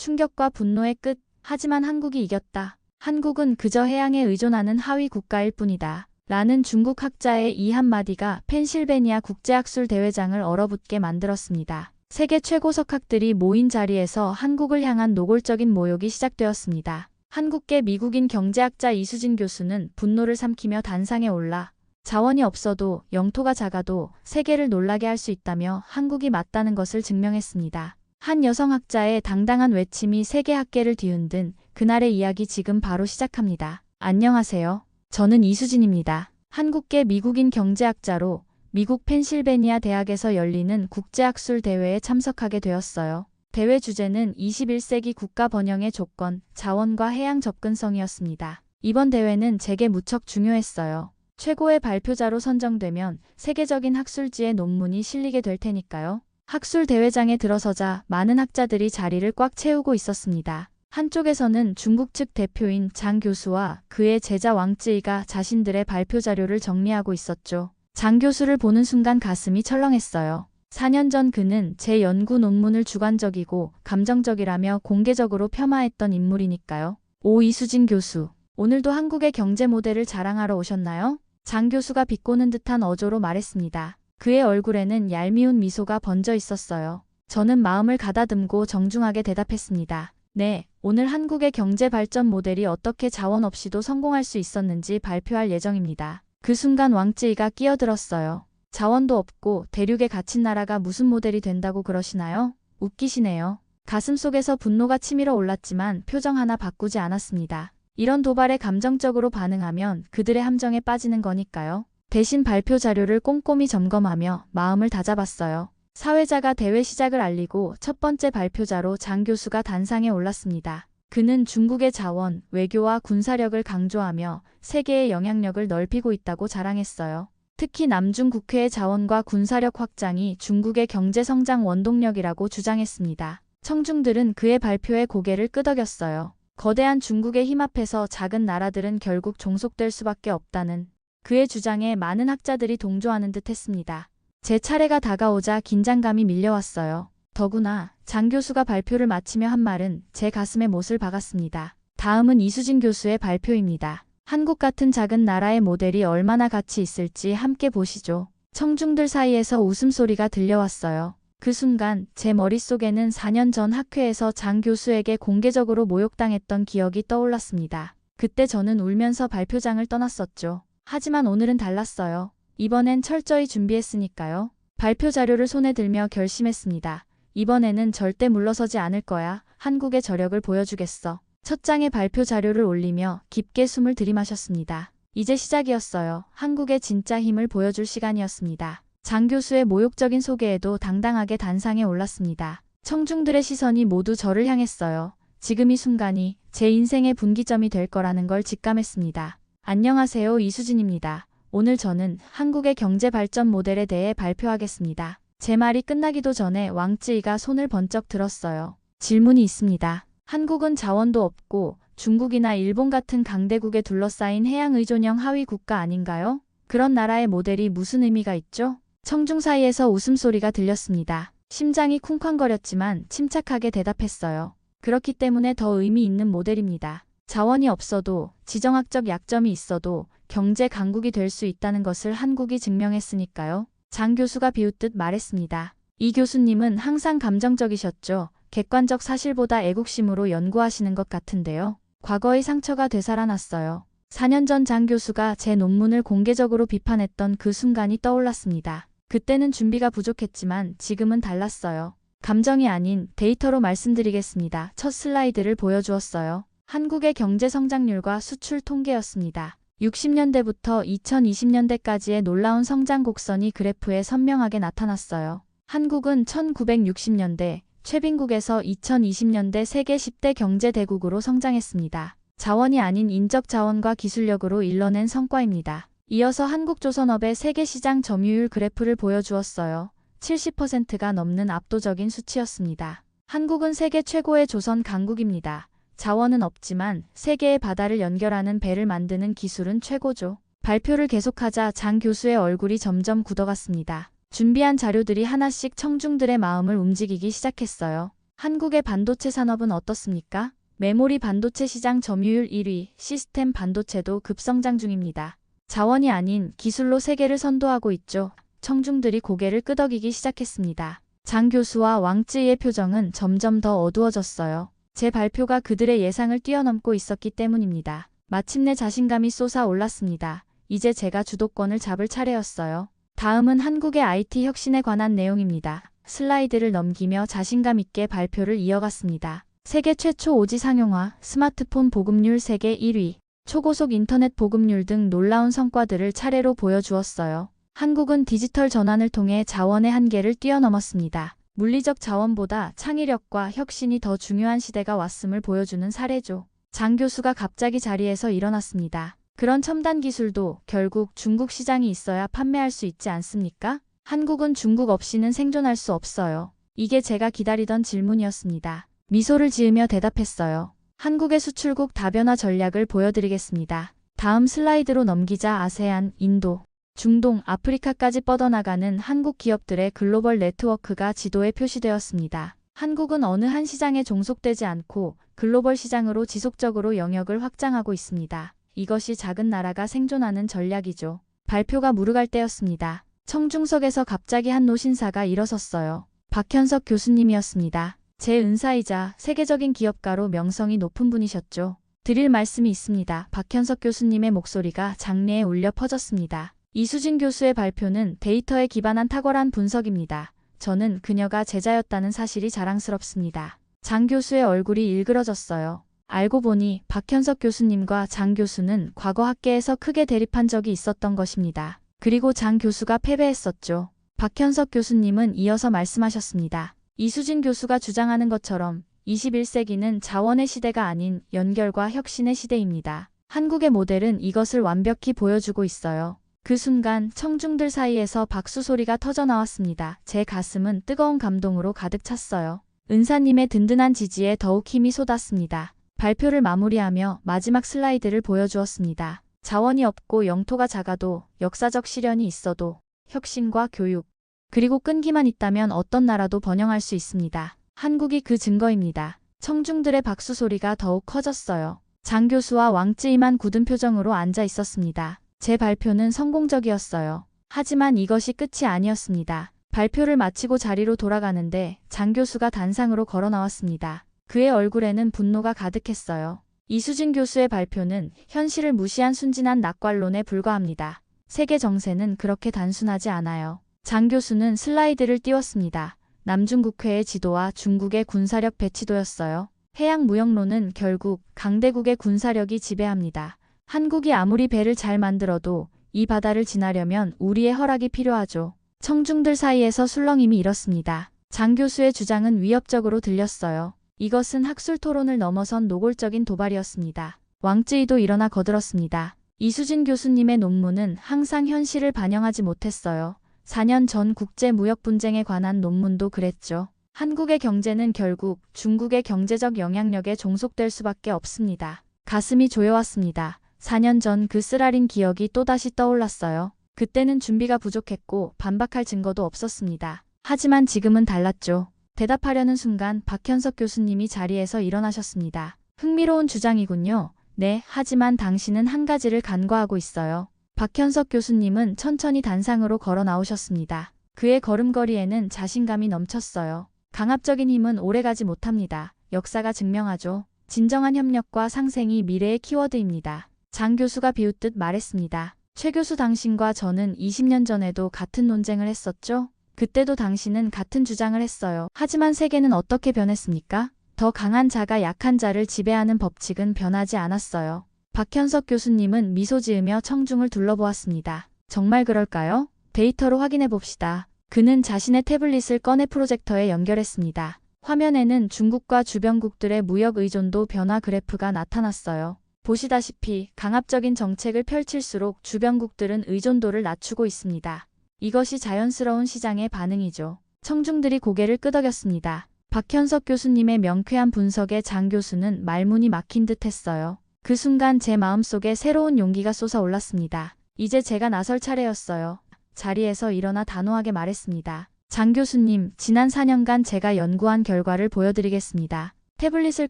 충격과 분노의 끝. 하지만 한국이 이겼다. 한국은 그저 해양에 의존하는 하위 국가일 뿐이다. 라는 중국 학자의 이 한마디가 펜실베니아 국제학술 대회장을 얼어붙게 만들었습니다. 세계 최고 석학들이 모인 자리에서 한국을 향한 노골적인 모욕이 시작되었습니다. 한국계 미국인 경제학자 이수진 교수는 분노를 삼키며 단상에 올라 자원이 없어도 영토가 작아도 세계를 놀라게 할 수 있다며 한국이 맞다는 것을 증명했습니다. 한 여성학자의 당당한 외침이 세계 학계를 뒤흔든 그날의 이야기 지금 바로 시작합니다. 안녕하세요. 저는 이수진입니다. 한국계 미국인 경제학자로 미국 펜실베니아 대학에서 열리는 국제학술 대회에 참석하게 되었어요. 대회 주제는 21세기 국가 번영의 조건, 자원과 해양 접근성이었습니다. 이번 대회는 제게 무척 중요했어요. 최고의 발표자로 선정되면 세계적인 학술지에 논문이 실리게 될 테니까요. 학술 대회장에 들어서자 많은 학자들이 자리를 꽉 채우고 있었습니다. 한쪽에서는 중국 측 대표인 장 교수와 그의 제자 왕쯔이가 자신들의 발표 자료를 정리하고 있었죠. 장 교수를 보는 순간 가슴이 철렁했어요. 4년 전 그는 제 연구 논문을 주관적이고 감정적이라며 공개적으로 폄하했던 인물이니까요. 오 이수진 교수, 오늘도 한국의 경제 모델을 자랑하러 오셨나요? 장 교수가 비꼬는 듯한 어조로 말했습니다. 그의 얼굴에는 얄미운 미소가 번져 있었어요. 저는 마음을 가다듬고 정중하게 대답했습니다. 네, 오늘 한국의 경제 발전 모델이 어떻게 자원 없이도 성공할 수 있었는지 발표할 예정입니다. 그 순간 왕쯔이가 끼어들었어요. 자원도 없고 대륙에 갇힌 나라가 무슨 모델이 된다고 그러시나요? 웃기시네요. 가슴속에서 분노가 치밀어 올랐지만 표정 하나 바꾸지 않았습니다. 이런 도발에 감정적으로 반응하면 그들의 함정에 빠지는 거니까요. 대신 발표 자료를 꼼꼼히 점검하며 마음을 다잡았어요. 사회자가 대회 시작을 알리고 첫 번째 발표자로 장 교수가 단상에 올랐습니다. 그는 중국의 자원, 외교와 군사력을 강조하며 세계의 영향력을 넓히고 있다고 자랑했어요. 특히 남중 국해의 자원과 군사력 확장이 중국의 경제 성장 원동력이라고 주장했습니다. 청중들은 그의 발표에 고개를 끄덕였어요. 거대한 중국의 힘 앞에서 작은 나라들은 결국 종속될 수밖에 없다는 그의 주장에 많은 학자들이 동조하는 듯 했습니다. 제 차례가 다가오자 긴장감이 밀려왔어요. 더구나 장 교수가 발표를 마치며 한 말은 제 가슴에 못을 박았습니다. 다음은 이수진 교수의 발표입니다. 한국 같은 작은 나라의 모델이 얼마나 가치 있을지 함께 보시죠. 청중들 사이에서 웃음소리가 들려왔어요. 그 순간 제 머릿속에는 4년 전 학회에서 장 교수에게 공개적으로 모욕당했던 기억이 떠올랐습니다. 그때 저는 울면서 발표장을 떠났었죠. 하지만 오늘은 달랐어요. 이번엔 철저히 준비했으니까요. 발표 자료를 손에 들며 결심했습니다. 이번에는 절대 물러서지 않을 거야. 한국의 저력을 보여주겠어. 첫 장의 발표 자료를 올리며 깊게 숨을 들이마셨습니다. 이제 시작이었어요. 한국의 진짜 힘을 보여줄 시간이었습니다. 장 교수의 모욕적인 소개에도 당당하게 단상에 올랐습니다. 청중들의 시선이 모두 저를 향했어요. 지금 이 순간이 제 인생의 분기점이 될 거라는 걸 직감했습니다. 안녕하세요, 이수진입니다. 오늘 저는 한국의 경제 발전 모델에 대해 발표하겠습니다. 제 말이 끝나기도 전에 왕쯔이가 손을 번쩍 들었어요. 질문이 있습니다. 한국은 자원도 없고 중국이나 일본 같은 강대국에 둘러싸인 해양 의존형 하위 국가 아닌가요? 그런 나라의 모델이 무슨 의미가 있죠? 청중 사이에서 웃음소리가 들렸습니다. 심장이 쿵쾅거렸지만 침착하게 대답했어요. 그렇기 때문에 더 의미 있는 모델입니다. 자원이 없어도 지정학적 약점이 있어도 경제 강국이 될 수 있다는 것을 한국이 증명했으니까요. 장 교수가 비웃듯 말했습니다. 이 교수님은 항상 감정적이셨죠. 객관적 사실보다 애국심으로 연구하시는 것 같은데요. 과거의 상처가 되살아났어요. 4년 전 장 교수가 제 논문을 공개적으로 비판했던 그 순간이 떠올랐습니다. 그때는 준비가 부족했지만 지금은 달랐어요. 감정이 아닌 데이터로 말씀드리겠습니다. 첫 슬라이드를 보여주었어요. 한국의 경제 성장률과 수출 통계였습니다. 60년대부터 2020년대까지의 놀라운 성장 곡선이 그래프에 선명하게 나타났어요. 한국은 1960년대 최빈국에서 2020년대 세계 10대 경제 대국으로 성장했습니다. 자원이 아닌 인적 자원과 기술력으로 일러낸 성과입니다. 이어서 한국조선업의 세계 시장 점유율 그래프를 보여주었어요. 70%가 넘는 압도적인 수치였습니다. 한국은 세계 최고의 조선 강국입니다. 자원은 없지만 세계의 바다를 연결하는 배를 만드는 기술은 최고죠. 발표를 계속하자 장 교수의 얼굴이 점점 굳어갔습니다. 준비한 자료들이 하나씩 청중들의 마음을 움직이기 시작했어요. 한국의 반도체 산업은 어떻습니까? 메모리 반도체 시장 점유율 1위, 시스템 반도체도 급성장 중입니다. 자원이 아닌 기술로 세계를 선도하고 있죠. 청중들이 고개를 끄덕이기 시작했습니다. 장 교수와 왕쯔이의 표정은 점점 더 어두워졌어요. 제 발표가 그들의 예상을 뛰어넘고 있었기 때문입니다. 마침내 자신감이 솟아올랐습니다. 이제 제가 주도권을 잡을 차례였어요. 다음은 한국의 IT 혁신에 관한 내용입니다. 슬라이드를 넘기며 자신감 있게 발표를 이어갔습니다. 세계 최초 오지 상용화, 스마트폰 보급률 세계 1위, 초고속 인터넷 보급률 등 놀라운 성과들을 차례로 보여주었어요. 한국은 디지털 전환을 통해 자원의 한계를 뛰어넘었습니다. 물리적 자원보다 창의력과 혁신이 더 중요한 시대가 왔음을 보여주는 사례죠. 장 교수가 갑자기 자리에서 일어났습니다. 그런 첨단 기술도 결국 중국 시장이 있어야 판매할 수 있지 않습니까? 한국은 중국 없이는 생존할 수 없어요. 이게 제가 기다리던 질문이었습니다. 미소를 지으며 대답했어요. 한국의 수출국 다변화 전략을 보여드리겠습니다. 다음 슬라이드로 넘기자. 아세안, 인도, 중동, 아프리카까지 뻗어나가는 한국 기업들의 글로벌 네트워크가 지도에 표시되었습니다. 한국은 어느 한 시장에 종속되지 않고 글로벌 시장으로 지속적으로 영역을 확장하고 있습니다. 이것이 작은 나라가 생존하는 전략이죠. 발표가 무르갈 때였습니다. 청중석에서 갑자기 한 노신사가 일어섰어요. 박현석 교수님이었습니다. 제 은사이자 세계적인 기업가로 명성이 높은 분이셨죠. 드릴 말씀이 있습니다. 박현석 교수님의 목소리가 장내에 울려 퍼졌습니다. 이수진 교수의 발표는 데이터에 기반한 탁월한 분석입니다. 저는 그녀가 제자였다는 사실이 자랑스럽습니다. 장 교수의 얼굴이 일그러졌어요. 알고 보니 박현석 교수님과 장 교수는 과거 학계에서 크게 대립한 적이 있었던 것입니다. 그리고 장 교수가 패배했었죠. 박현석 교수님은 이어서 말씀하셨습니다. 이수진 교수가 주장하는 것처럼 21세기는 자원의 시대가 아닌 연결과 혁신의 시대입니다. 한국의 모델은 이것을 완벽히 보여주고 있어요. 그 순간 청중들 사이에서 박수 소리가 터져나왔습니다. 제 가슴은 뜨거운 감동으로 가득 찼어요. 은사님의 든든한 지지에 더욱 힘이 쏟았습니다. 발표를 마무리하며 마지막 슬라이드를 보여주었습니다. 자원이 없고 영토가 작아도 역사적 시련이 있어도 혁신과 교육, 그리고 끈기만 있다면 어떤 나라도 번영할 수 있습니다. 한국이 그 증거입니다. 청중들의 박수 소리가 더욱 커졌어요. 장 교수와 왕쯔이만 굳은 표정으로 앉아 있었습니다. 제 발표는 성공적이었어요. 하지만 이것이 끝이 아니었습니다. 발표를 마치고 자리로 돌아가는데 장 교수가 단상으로 걸어 나왔습니다. 그의 얼굴에는 분노가 가득했어요. 이수진 교수의 발표는 현실을 무시한 순진한 낙관론에 불과합니다. 세계 정세는 그렇게 단순하지 않아요. 장 교수는 슬라이드를 띄웠습니다. 남중국해의 지도와 중국의 군사력 배치도였어요. 해양무역론은 결국 강대국의 군사력이 지배합니다. 한국이 아무리 배를 잘 만들어도 이 바다를 지나려면 우리의 허락이 필요하죠. 청중들 사이에서 술렁임이 일었습니다. 장 교수의 주장은 위협적으로 들렸어요. 이것은 학술 토론을 넘어선 노골적인 도발이었습니다. 왕쯔이도 일어나 거들었습니다. 이수진 교수님의 논문은 항상 현실을 반영하지 못했어요. 4년 전 국제무역 분쟁에 관한 논문도 그랬죠. 한국의 경제는 결국 중국의 경제적 영향력에 종속될 수밖에 없습니다. 가슴이 조여왔습니다. 4년 전 그 쓰라린 기억이 또다시 떠올랐어요. 그때는 준비가 부족했고 반박할 증거도 없었습니다. 하지만 지금은 달랐죠. 대답하려는 순간 박현석 교수님이 자리에서 일어나셨습니다. 흥미로운 주장이군요. 네, 하지만 당신은 한 가지를 간과하고 있어요. 박현석 교수님은 천천히 단상으로 걸어 나오셨습니다. 그의 걸음걸이에는 자신감이 넘쳤어요. 강압적인 힘은 오래가지 못합니다. 역사가 증명하죠. 진정한 협력과 상생이 미래의 키워드입니다. 장 교수가 비웃듯 말했습니다. 최 교수, 당신과 저는 20년 전에도 같은 논쟁을 했었죠? 그때도 당신은 같은 주장을 했어요. 하지만 세계는 어떻게 변했습니까? 더 강한 자가 약한 자를 지배하는 법칙은 변하지 않았어요. 박현석 교수님은 미소 지으며 청중을 둘러보았습니다. 정말 그럴까요? 데이터로 확인해 봅시다. 그는 자신의 태블릿을 꺼내 프로젝터에 연결했습니다. 화면에는 중국과 주변국들의 무역 의존도 변화 그래프가 나타났어요. 보시다시피 강압적인 정책을 펼칠수록 주변국들은 의존도를 낮추고 있습니다. 이것이 자연스러운 시장의 반응이죠. 청중들이 고개를 끄덕였습니다. 박현석 교수님의 명쾌한 분석에 장 교수는 말문이 막힌 듯 했어요. 그 순간 제 마음속에 새로운 용기가 솟아올랐습니다. 이제 제가 나설 차례였어요. 자리에서 일어나 단호하게 말했습니다. 장 교수님, 지난 4년간 제가 연구한 결과를 보여드리겠습니다. 태블릿을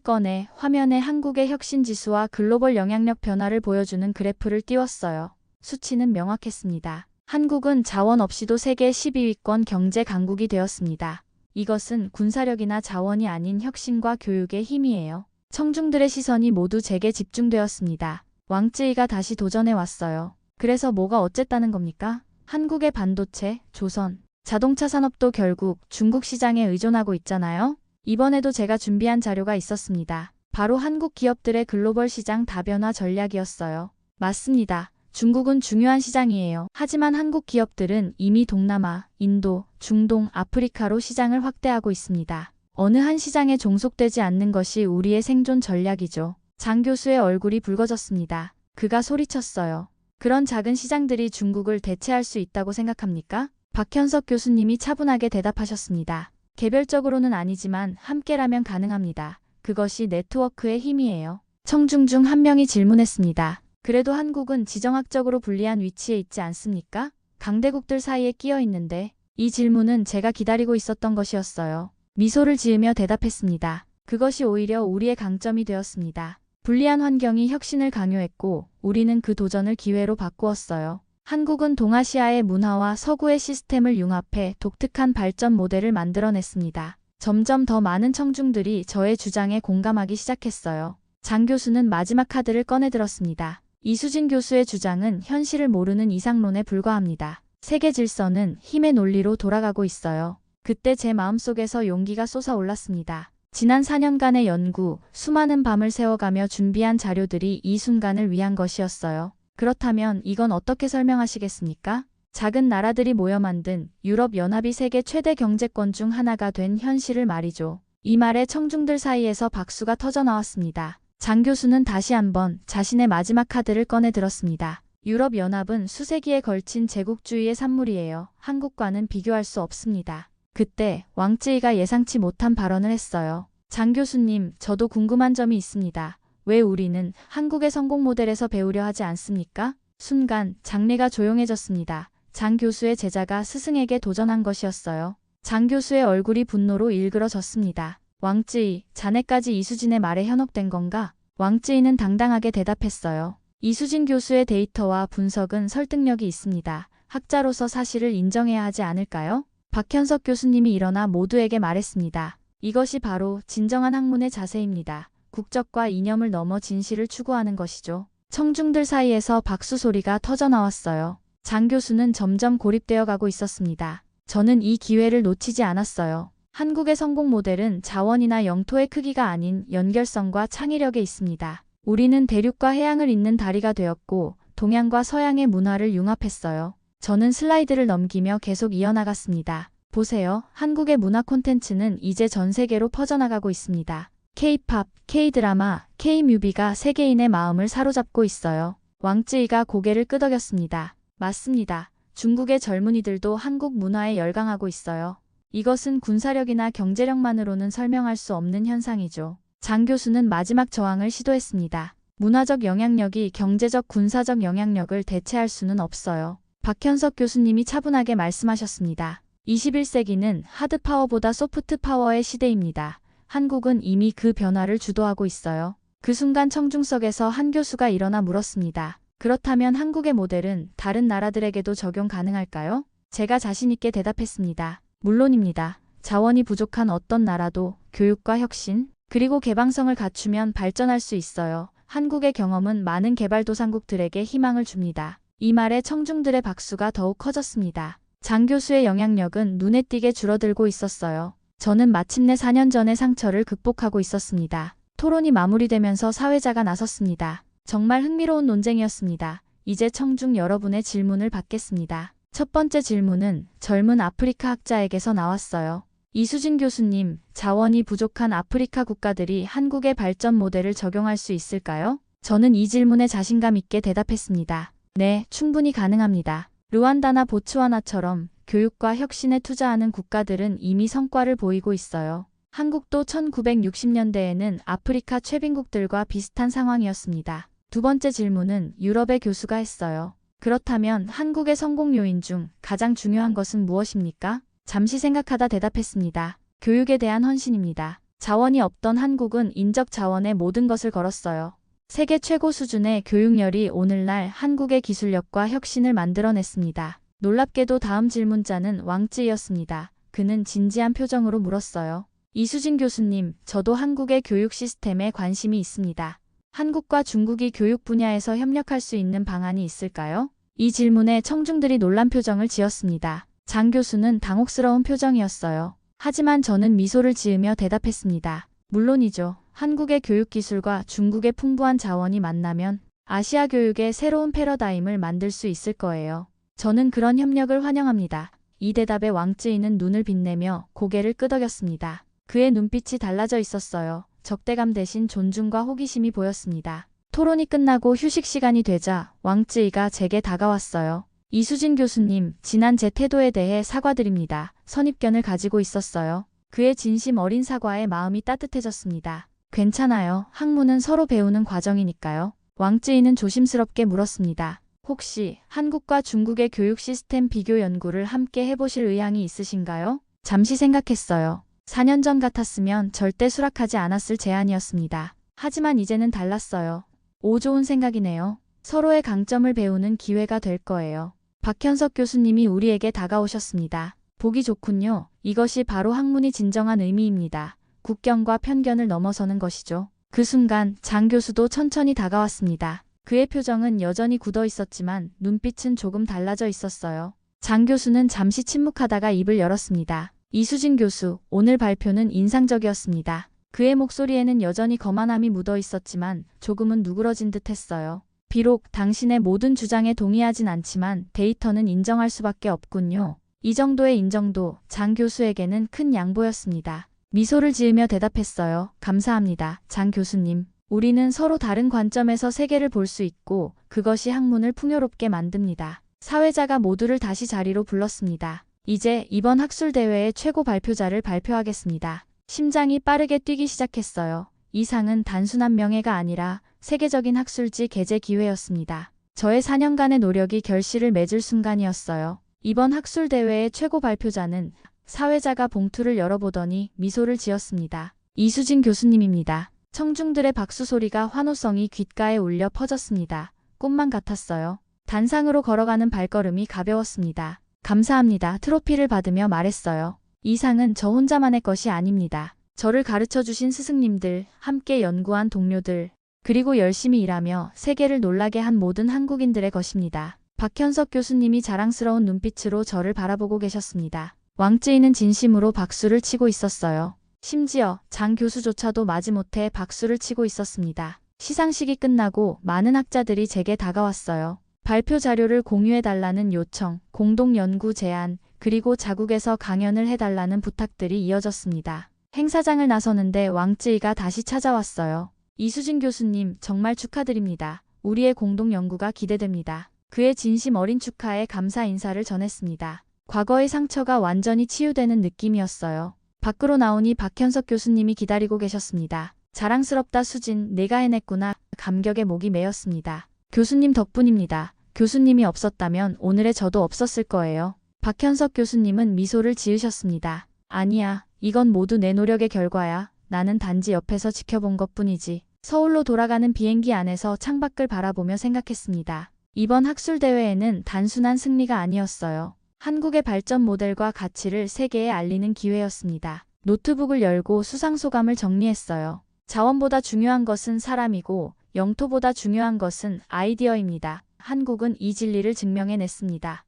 꺼내 화면에 한국의 혁신 지수와 글로벌 영향력 변화를 보여주는 그래프를 띄웠어요. 수치는 명확했습니다. 한국은 자원 없이도 세계 12위권 경제 강국이 되었습니다. 이것은 군사력이나 자원이 아닌 혁신과 교육의 힘이에요. 청중들의 시선이 모두 제게 집중되었습니다. 왕쯔이가 다시 도전해 왔어요. 그래서 뭐가 어쨌다는 겁니까? 한국의 반도체, 조선, 자동차 산업도 결국 중국 시장에 의존하고 있잖아요. 이번에도 제가 준비한 자료가 있었습니다. 바로 한국 기업들의 글로벌 시장 다변화 전략이었어요. 맞습니다. 중국은 중요한 시장이에요. 하지만 한국 기업들은 이미 동남아, 인도, 중동, 아프리카로 시장을 확대하고 있습니다. 어느 한 시장에 종속되지 않는 것이 우리의 생존 전략이죠. 장 교수의 얼굴이 붉어졌습니다. 그가 소리쳤어요. 그런 작은 시장들이 중국을 대체할 수 있다고 생각합니까? 박현석 교수님이 차분하게 대답하셨습니다. 개별적으로는 아니지만 함께라면 가능합니다. 그것이 네트워크의 힘이에요. 청중 중 한 명이 질문했습니다. 그래도 한국은 지정학적으로 불리한 위치에 있지 않습니까? 강대국들 사이에 끼어 있는데. 이 질문은 제가 기다리고 있었던 것이었어요. 미소를 지으며 대답했습니다. 그것이 오히려 우리의 강점이 되었습니다. 불리한 환경이 혁신을 강요했고 우리는 그 도전을 기회로 바꾸었어요. 한국은 동아시아의 문화와 서구의 시스템을 융합해 독특한 발전 모델을 만들어냈습니다. 점점 더 많은 청중들이 저의 주장에 공감하기 시작했어요. 장 교수는 마지막 카드를 꺼내들었습니다. 이수진 교수의 주장은 현실을 모르는 이상론에 불과합니다. 세계 질서는 힘의 논리로 돌아가고 있어요. 그때 제 마음속에서 용기가 솟아올랐습니다. 지난 4년간의 연구, 수많은 밤을 새워가며 준비한 자료들이 이 순간을 위한 것이었어요. 그렇다면 이건 어떻게 설명하시겠습니까? 작은 나라들이 모여 만든 유럽연합이 세계 최대 경제권 중 하나가 된 현실을 말이죠. 이 말에 청중들 사이에서 박수가 터져나왔습니다. 장 교수는 다시 한번 자신의 마지막 카드를 꺼내 들었습니다. 유럽연합은 수세기에 걸친 제국주의의 산물이에요. 한국과는 비교할 수 없습니다. 그때 왕쯔이가 예상치 못한 발언을 했어요. 장 교수님, 저도 궁금한 점이 있습니다. 왜 우리는 한국의 성공 모델에서 배우려 하지 않습니까? 순간 장내가 조용해졌습니다. 장 교수의 제자가 스승에게 도전한 것이었어요. 장 교수의 얼굴이 분노로 일그러졌습니다. 왕쯔이, 자네까지 이수진의 말에 현혹된 건가? 왕쯔이는 당당하게 대답했어요. 이수진 교수의 데이터와 분석은 설득력이 있습니다. 학자로서 사실을 인정해야 하지 않을까요? 박현석 교수님이 일어나 모두에게 말했습니다. 이것이 바로 진정한 학문의 자세입니다. 국적과 이념을 넘어 진실을 추구하는 것이죠. 청중들 사이에서 박수 소리가 터져나왔어요. 장 교수는 점점 고립되어 가고 있었습니다. 저는 이 기회를 놓치지 않았어요. 한국의 성공 모델은 자원이나 영토의 크기가 아닌 연결성과 창의력에 있습니다. 우리는 대륙과 해양을 잇는 다리가 되었고 동양과 서양의 문화를 융합했어요. 저는 슬라이드를 넘기며 계속 이어나갔습니다. 보세요. 한국의 문화 콘텐츠는 이제 전 세계로 퍼져나가고 있습니다. K-팝, K-드라마, K-뮤비가 세계인의 마음을 사로잡고 있어요. 왕쯔이가 고개를 끄덕였습니다. 맞습니다. 중국의 젊은이들도 한국 문화에 열광하고 있어요. 이것은 군사력이나 경제력만으로는 설명할 수 없는 현상이죠. 장 교수는 마지막 저항을 시도했습니다. 문화적 영향력이 경제적 군사적 영향력을 대체할 수는 없어요. 박현석 교수님이 차분하게 말씀하셨습니다. 21세기는 하드파워보다 소프트파워의 시대입니다. 한국은 이미 그 변화를 주도하고 있어요. 그 순간 청중석에서 한 교수가 일어나 물었습니다. 그렇다면 한국의 모델은 다른 나라들에게도 적용 가능할까요? 제가 자신있게 대답했습니다. 물론입니다. 자원이 부족한 어떤 나라도 교육과 혁신, 그리고 개방성을 갖추면 발전할 수 있어요. 한국의 경험은 많은 개발도상국들에게 희망을 줍니다. 이 말에 청중들의 박수가 더욱 커졌습니다. 장 교수의 영향력은 눈에 띄게 줄어들고 있었어요. 저는 마침내 4년 전의 상처를 극복하고 있었습니다. 토론이 마무리되면서 사회자가 나섰습니다. 정말 흥미로운 논쟁이었습니다. 이제 청중 여러분의 질문을 받겠습니다. 첫 번째 질문은 젊은 아프리카 학자에게서 나왔어요. 이수진 교수님, 자원이 부족한 아프리카 국가들이 한국의 발전 모델을 적용할 수 있을까요? 저는 이 질문에 자신감 있게 대답했습니다. 네, 충분히 가능합니다. 르완다나 보츠와나처럼 교육과 혁신에 투자하는 국가들은 이미 성과를 보이고 있어요. 한국도 1960년대에는 아프리카 최빈국들과 비슷한 상황이었습니다. 두 번째 질문은 유럽의 교수가 했어요. 그렇다면 한국의 성공 요인 중 가장 중요한 것은 무엇입니까? 잠시 생각하다 대답했습니다. 교육에 대한 헌신입니다. 자원이 없던 한국은 인적 자원에 모든 것을 걸었어요. 세계 최고 수준의 교육열이 오늘날 한국의 기술력과 혁신을 만들어냈습니다. 놀랍게도 다음 질문자는 왕쯔이였습니다. 그는 진지한 표정으로 물었어요. 이수진 교수님, 저도 한국의 교육 시스템에 관심이 있습니다. 한국과 중국이 교육 분야에서 협력할 수 있는 방안이 있을까요? 이 질문에 청중들이 놀란 표정을 지었습니다. 장 교수는 당혹스러운 표정이었어요. 하지만 저는 미소를 지으며 대답했습니다. 물론이죠. 한국의 교육 기술과 중국의 풍부한 자원이 만나면 아시아 교육의 새로운 패러다임을 만들 수 있을 거예요. 저는 그런 협력을 환영합니다. 이 대답에 왕쯔이는 눈을 빛내며 고개를 끄덕였습니다. 그의 눈빛이 달라져 있었어요. 적대감 대신 존중과 호기심이 보였습니다. 토론이 끝나고 휴식 시간이 되자 왕쯔이가 제게 다가왔어요. 이수진 교수님, 지난 제 태도에 대해 사과드립니다. 선입견을 가지고 있었어요. 그의 진심 어린 사과에 마음이 따뜻해졌습니다. 괜찮아요. 학문은 서로 배우는 과정이니까요. 왕쯔이는 조심스럽게 물었습니다. 혹시 한국과 중국의 교육 시스템 비교 연구를 함께 해보실 의향이 있으신가요? 잠시 생각했어요. 4년 전 같았으면 절대 수락하지 않았을 제안이었습니다. 하지만 이제는 달랐어요. 오, 좋은 생각이네요. 서로의 강점을 배우는 기회가 될 거예요. 박현석 교수님이 우리에게 다가오셨습니다. 보기 좋군요. 이것이 바로 학문이 진정한 의미입니다. 국경과 편견을 넘어서는 것이죠. 그 순간 장 교수도 천천히 다가왔습니다. 그의 표정은 여전히 굳어 있었지만 눈빛은 조금 달라져 있었어요. 장 교수는 잠시 침묵하다가 입을 열었습니다. 이수진 교수, 오늘 발표는 인상적이었습니다. 그의 목소리에는 여전히 거만함이 묻어 있었지만 조금은 누그러진 듯 했어요. 비록 당신의 모든 주장에 동의하진 않지만 데이터는 인정할 수밖에 없군요. 이 정도의 인정도 장 교수에게는 큰 양보였습니다. 미소를 지으며 대답했어요. 감사합니다, 장 교수님. 우리는 서로 다른 관점에서 세계를 볼 수 있고 그것이 학문을 풍요롭게 만듭니다. 사회자가 모두를 다시 자리로 불렀습니다. 이제 이번 학술대회의 최고 발표자를 발표하겠습니다. 심장이 빠르게 뛰기 시작했어요. 이 상은 단순한 명예가 아니라 세계적인 학술지 게재 기회였습니다. 저의 4년간의 노력이 결실을 맺을 순간이었어요. 이번 학술대회의 최고 발표자는 사회자가 봉투를 열어보더니 미소를 지었습니다. 이수진 교수님입니다. 청중들의 박수 소리가 환호성이 귓가에 울려 퍼졌습니다. 꿈만 같았어요. 단상으로 걸어가는 발걸음이 가벼웠습니다. 감사합니다. 트로피를 받으며 말했어요. 이 상은 저 혼자만의 것이 아닙니다. 저를 가르쳐주신 스승님들, 함께 연구한 동료들, 그리고 열심히 일하며 세계를 놀라게 한 모든 한국인들의 것입니다. 박현석 교수님이 자랑스러운 눈빛으로 저를 바라보고 계셨습니다. 왕쯔이는 진심으로 박수를 치고 있었어요. 심지어 장 교수조차도 마지못해 박수를 치고 있었습니다. 시상식이 끝나고 많은 학자들이 제게 다가왔어요. 발표 자료를 공유해달라는 요청, 공동 연구 제안, 그리고 자국에서 강연을 해달라는 부탁들이 이어졌습니다. 행사장을 나서는데 왕쯔이가 다시 찾아왔어요. 이수진 교수님, 정말 축하드립니다. 우리의 공동 연구가 기대됩니다. 그의 진심 어린 축하에 감사 인사를 전했습니다. 과거의 상처가 완전히 치유되는 느낌이었어요. 밖으로 나오니 박현석 교수님이 기다리고 계셨습니다. 자랑스럽다 수진, 내가 해냈구나. 감격에 목이 메었습니다. 교수님 덕분입니다. 교수님이 없었다면 오늘의 저도 없었을 거예요. 박현석 교수님은 미소를 지으셨습니다. 아니야, 이건 모두 내 노력의 결과야. 나는 단지 옆에서 지켜본 것뿐이지. 서울로 돌아가는 비행기 안에서 창밖을 바라보며 생각했습니다. 이번 학술대회에는 단순한 승리가 아니었어요. 한국의 발전 모델과 가치를 세계에 알리는 기회였습니다. 노트북을 열고 수상소감을 정리했어요. 자원보다 중요한 것은 사람이고 영토보다 중요한 것은 아이디어입니다. 한국은 이 진리를 증명해냈습니다.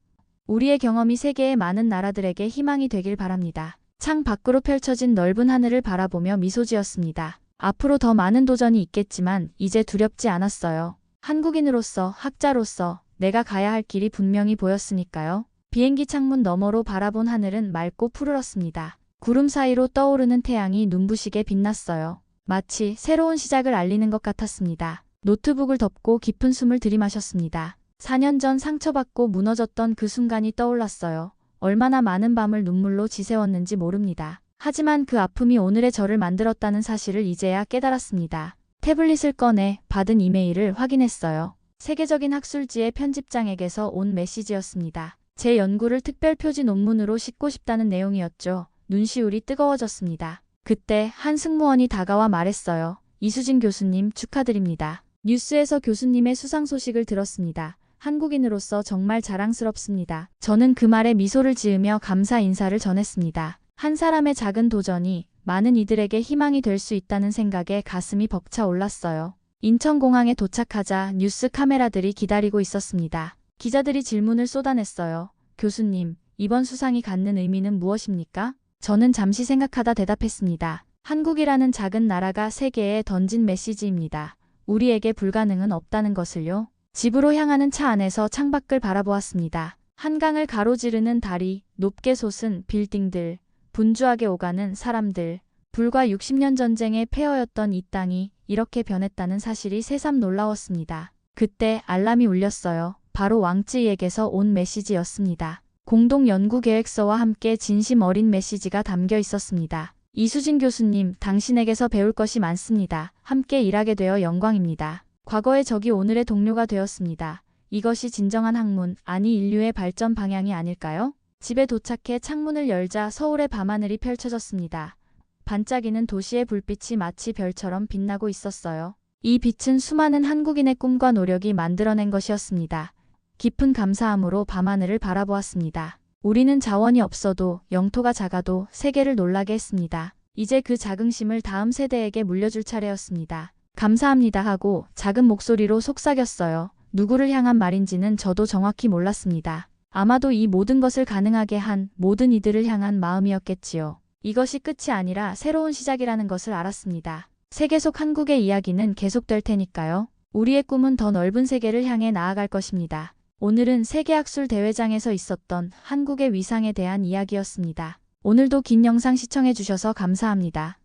우리의 경험이 세계의 많은 나라들에게 희망이 되길 바랍니다. 창 밖으로 펼쳐진 넓은 하늘을 바라보며 미소 지었습니다. 앞으로 더 많은 도전이 있겠지만 이제 두렵지 않았어요. 한국인으로서, 학자로서 내가 가야 할 길이 분명히 보였으니까요. 비행기 창문 너머로 바라본 하늘은 맑고 푸르렀습니다. 구름 사이로 떠오르는 태양이 눈부시게 빛났어요. 마치 새로운 시작을 알리는 것 같았습니다. 노트북을 덮고 깊은 숨을 들이마셨습니다. 4년 전 상처받고 무너졌던 그 순간이 떠올랐어요. 얼마나 많은 밤을 눈물로 지새웠는지 모릅니다. 하지만 그 아픔이 오늘의 저를 만들었다는 사실을 이제야 깨달았습니다. 태블릿을 꺼내 받은 이메일을 확인했어요. 세계적인 학술지의 편집장에게서 온 메시지였습니다. 제 연구를 특별 표지 논문으로 싣고 싶다는 내용이었죠. 눈시울이 뜨거워졌습니다. 그때 한 승무원이 다가와 말했어요. 이수진 교수님 축하드립니다. 뉴스에서 교수님의 수상 소식을 들었습니다. 한국인으로서 정말 자랑스럽습니다. 저는 그 말에 미소를 지으며 감사 인사를 전했습니다. 한 사람의 작은 도전이 많은 이들에게 희망이 될 수 있다는 생각에 가슴이 벅차 올랐어요. 인천공항에 도착하자 뉴스 카메라들이 기다리고 있었습니다. 기자들이 질문을 쏟아냈어요. 교수님, 이번 수상이 갖는 의미는 무엇입니까? 저는 잠시 생각하다 대답했습니다. 한국이라는 작은 나라가 세계에 던진 메시지입니다. 우리에게 불가능은 없다는 것을요. 집으로 향하는 차 안에서 창밖을 바라보았습니다. 한강을 가로지르는 다리, 높게 솟은 빌딩들, 분주하게 오가는 사람들, 불과 60년 전쟁의 폐허였던 이 땅이 이렇게 변했다는 사실이 새삼 놀라웠습니다. 그때 알람이 울렸어요. 바로 왕찌에게서 온 메시지였습니다. 공동연구계획서와 함께 진심 어린 메시지가 담겨 있었습니다. 이수진 교수님, 당신에게서 배울 것이 많습니다. 함께 일하게 되어 영광입니다. 과거의 적이 오늘의 동료가 되었습니다. 이것이 진정한 학문, 아니 인류의 발전 방향이 아닐까요? 집에 도착해 창문을 열자 서울의 밤하늘이 펼쳐졌습니다. 반짝이는 도시의 불빛이 마치 별처럼 빛나고 있었어요. 이 빛은 수많은 한국인의 꿈과 노력이 만들어낸 것이었습니다. 깊은 감사함으로 밤하늘을 바라보았습니다. 우리는 자원이 없어도 영토가 작아도 세계를 놀라게 했습니다. 이제 그 자긍심을 다음 세대에게 물려줄 차례였습니다. 감사합니다 하고 작은 목소리로 속삭였어요. 누구를 향한 말인지는 저도 정확히 몰랐습니다. 아마도 이 모든 것을 가능하게 한 모든 이들을 향한 마음이었겠지요. 이것이 끝이 아니라 새로운 시작이라는 것을 알았습니다. 세계 속 한국의 이야기는 계속될 테니까요. 우리의 꿈은 더 넓은 세계를 향해 나아갈 것입니다. 오늘은 세계학술 대회장에서 있었던 한국의 위상에 대한 이야기였습니다. 오늘도 긴 영상 시청해주셔서 감사합니다.